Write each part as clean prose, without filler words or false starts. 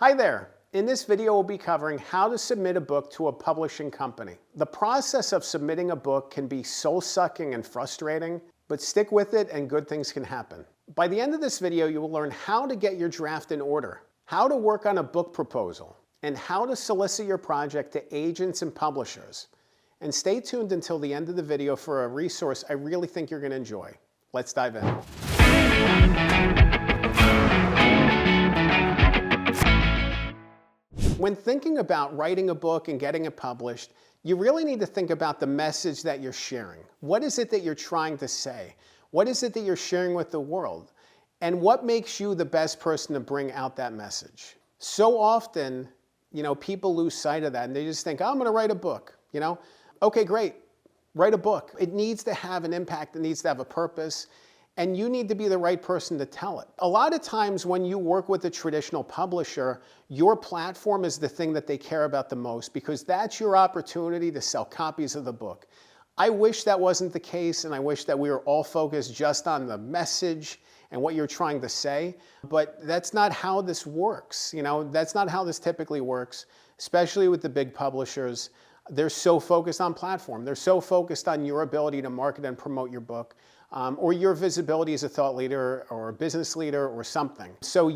Hi there. In this video, we'll be covering how to submit a book to a publishing company. The process of submitting a book can be soul-sucking and frustrating, but stick with it and good things can happen. By the end of this video, you will learn how to get your draft in order, how to work on a book proposal, and how to solicit your project to agents and publishers. And stay tuned until the end of the video for a resource I really think you're going to enjoy. Let's dive in. When thinking about writing a book and getting it published, you really need to think about the message that you're sharing. What is it that you're trying to say? What is it that you're sharing with the world? And what makes you the best person to bring out that message? So often, people lose sight of that and they just think, oh, I'm going to write a book, Okay, great. Write a book. It needs to have an impact. It needs to have a purpose. And you need to be the right person to tell it. A lot of times when you work with a traditional publisher, your platform is the thing that they care about the most because that's your opportunity to sell copies of the book. I wish that wasn't the case, and I wish that we were all focused just on the message and what you're trying to say, but that's not how this works. That's not how this typically works, especially with the big publishers. They're so focused on platform. They're so focused on your ability to market and promote your book. Or your visibility as a thought leader or a business leader or something. So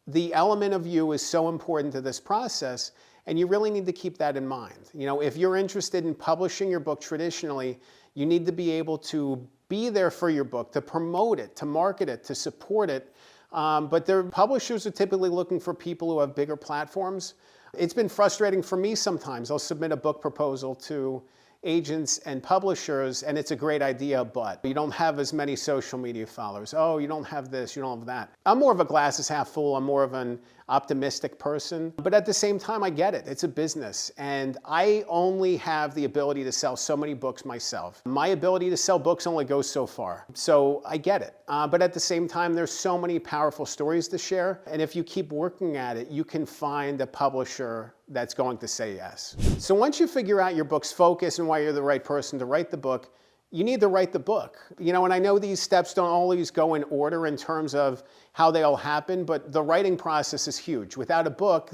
the element of you is so important to this process, and you really need to keep that in mind. If you're interested in publishing your book traditionally, you need to be able to be there for your book, to promote it, to market it, to support it. But their publishers are typically looking for people who have bigger platforms. It's been frustrating for me sometimes. I'll submit a book proposal to agents and publishers, and it's a great idea, but you don't have as many social media followers. Oh, you don't have this, you don't have that. I'm more of a glass is half full. I'm more of an optimistic person, but at the same time, I get it. It's a business, and I only have the ability to sell so many books myself. My ability to sell books only goes so far, so I get it. But at the same time, there's so many powerful stories to share, and if you keep working at it, you can find a publisher that's going to say yes. So once you figure out your book's focus and why you're the right person to write the book, you need to write the book. And I know these steps don't always go in order in terms of how they all happen, but the writing process is huge. Without a book,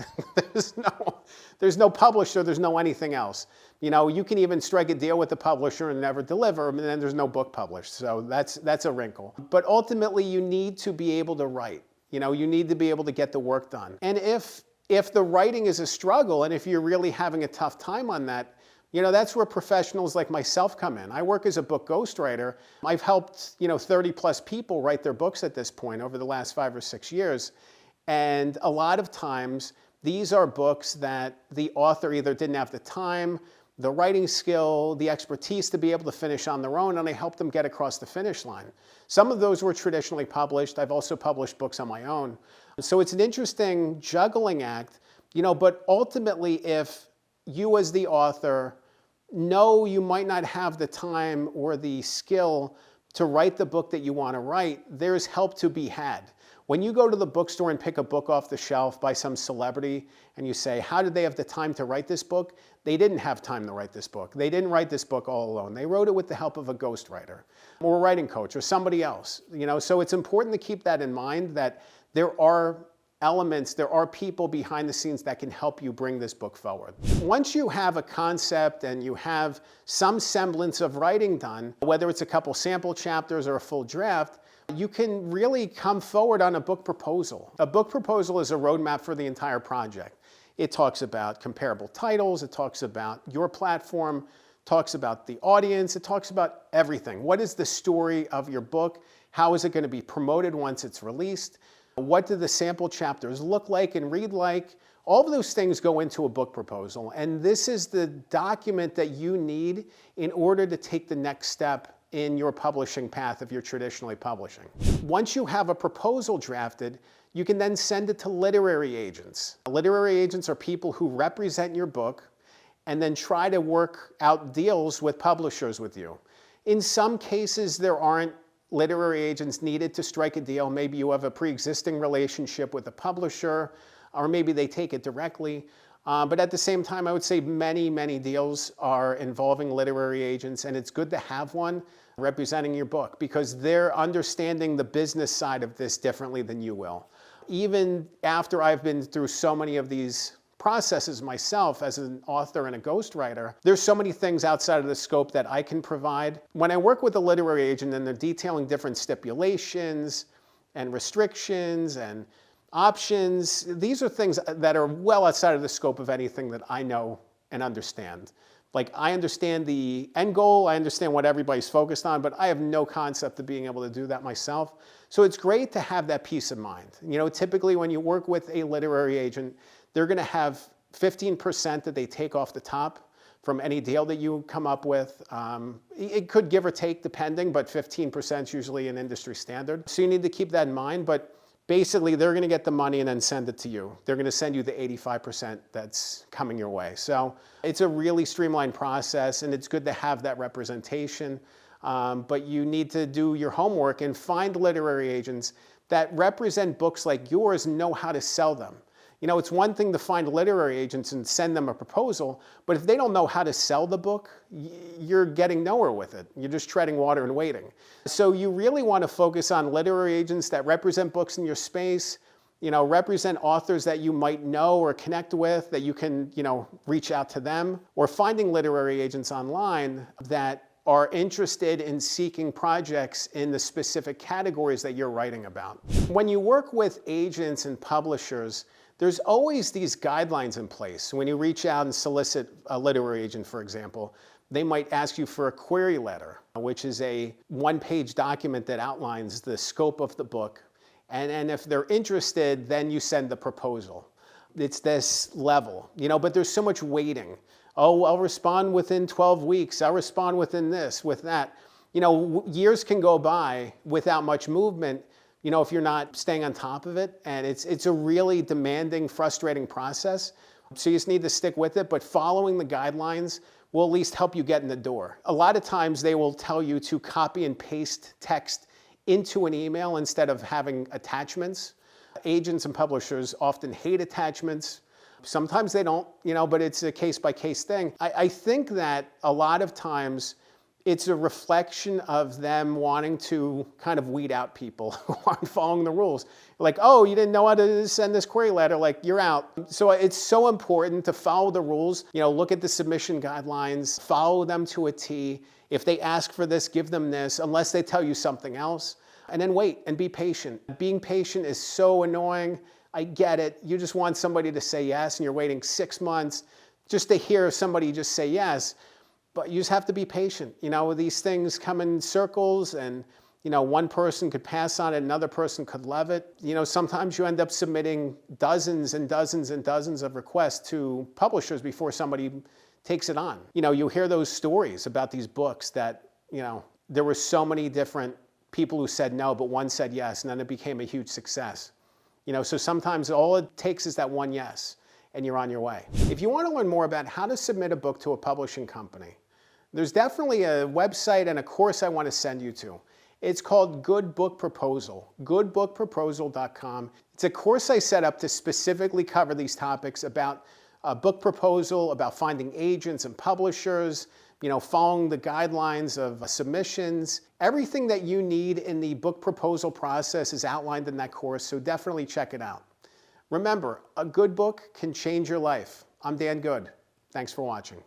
there's no publisher, there's no anything else. You can even strike a deal with the publisher and never deliver, and then there's no book published. So that's a wrinkle. But ultimately, you need to be able to write. You need to be able to get the work done. And if the writing is a struggle, and if you're really having a tough time on that, that's where professionals like myself come in. I work as a book ghostwriter. I've helped, 30 plus people write their books at this point over the last 5 or 6 years. And a lot of times, these are books that the author either didn't have the time, the writing skill, the expertise to be able to finish on their own, and I helped them get across the finish line. Some of those were traditionally published. I've also published books on my own. So it's an interesting juggling act, but ultimately, if you as the author know you might not have the time or the skill to write the book that you want to write, there's help to be had. When you go to the bookstore and pick a book off the shelf by some celebrity and you say, how did they have the time to write this book? They didn't have time to write this book. They didn't write this book all alone. They wrote it with the help of a ghostwriter or a writing coach or somebody else. So it's important to keep that in mind, that there are elements, there are people behind the scenes that can help you bring this book forward. Once you have a concept and you have some semblance of writing done, whether it's a couple sample chapters or a full draft, you can really come forward on a book proposal. A book proposal is a roadmap for the entire project. It talks about comparable titles, it talks about your platform, talks about the audience, it talks about everything. What is the story of your book? How is it going to be promoted once it's released? What do the sample chapters look like and read like? All of those things go into a book proposal, and this is the document that you need in order to take the next step in your publishing path if you're traditionally publishing. Once you have a proposal drafted, you can then send it to literary agents. Literary agents are people who represent your book and then try to work out deals with publishers with you. In some cases, there aren't literary agents needed to strike a deal. Maybe you have a pre-existing relationship with a publisher, or maybe they take it directly. But at the same time, I would say many, many deals are involving literary agents, and it's good to have one representing your book because they're understanding the business side of this differently than you will. even after I've been through so many of these processes myself as an author and a ghostwriter, there's so many things outside of the scope that I can provide. When I work with a literary agent and they're detailing different stipulations and restrictions and options, these are things that are well outside of the scope of anything that I know and understand. Like, I understand the end goal, I understand what everybody's focused on, but I have no concept of being able to do that myself. So it's great to have that peace of mind. You know, typically when you work with a literary agent, they're going to have 15% that they take off the top from any deal that you come up with. It could give or take depending, but 15% is usually an industry standard. So you need to keep that in mind, but basically they're going to get the money and then send it to you. They're going to send you the 85% that's coming your way. So it's a really streamlined process, and it's good to have that representation. But you need to do your homework and find literary agents that represent books like yours and know how to sell them. You know, it's one thing to find literary agents and send them a proposal, but if they don't know how to sell the book, you're getting nowhere with it. You're just treading water and waiting. So you really want to focus on literary agents that represent books in your space, you know, represent authors that you might know or connect with, that you can, you know, reach out to them, or finding literary agents online that are interested in seeking projects in the specific categories that you're writing about. When you work with agents and publishers, there's always these guidelines in place. When you reach out and solicit a literary agent, for example, they might ask you for a query letter, which is a one-page document that outlines the scope of the book. And if they're interested, then you send the proposal. It's this level, you know, but there's so much waiting. Oh, I'll respond within 12 weeks. I'll respond within this, with that. You know, years can go by without much movement, you know, if you're not staying on top of it. And it's a really demanding, frustrating process. So you just need to stick with it. But following the guidelines will at least help you get in the door. A lot of times they will tell you to copy and paste text into an email instead of having attachments. Agents and publishers often hate attachments. Sometimes they don't, you know, but it's a case-by-case thing. I think that a lot of times it's a reflection of them wanting to kind of weed out people who aren't following the rules. Like, oh, you didn't know how to send this query letter, like, you're out. So it's so important to follow the rules. You know, look at the submission guidelines, follow them to a T. If they ask for this, give them this, unless they tell you something else. And then wait and be patient. Being patient is so annoying. I get it. You just want somebody to say yes, and you're waiting 6 months just to hear somebody just say yes. But you just have to be patient. You know, these things come in circles, and, you know, one person could pass on it, another person could love it. You know, sometimes you end up submitting dozens and dozens and dozens of requests to publishers before somebody takes it on. You know, you hear those stories about these books that, you know, there were so many different people who said no, but one said yes, and then it became a huge success. You know, so sometimes all it takes is that one yes, and you're on your way. If you want to learn more about how to submit a book to a publishing company, there's definitely a website and a course I want to send you to. It's called Good Book Proposal, goodbookproposal.com. It's a course I set up to specifically cover these topics about a book proposal, about finding agents and publishers, you know, following the guidelines of submissions. Everything that you need in the book proposal process is outlined in that course, so definitely check it out. Remember, a good book can change your life. I'm Dan Good. Thanks for watching.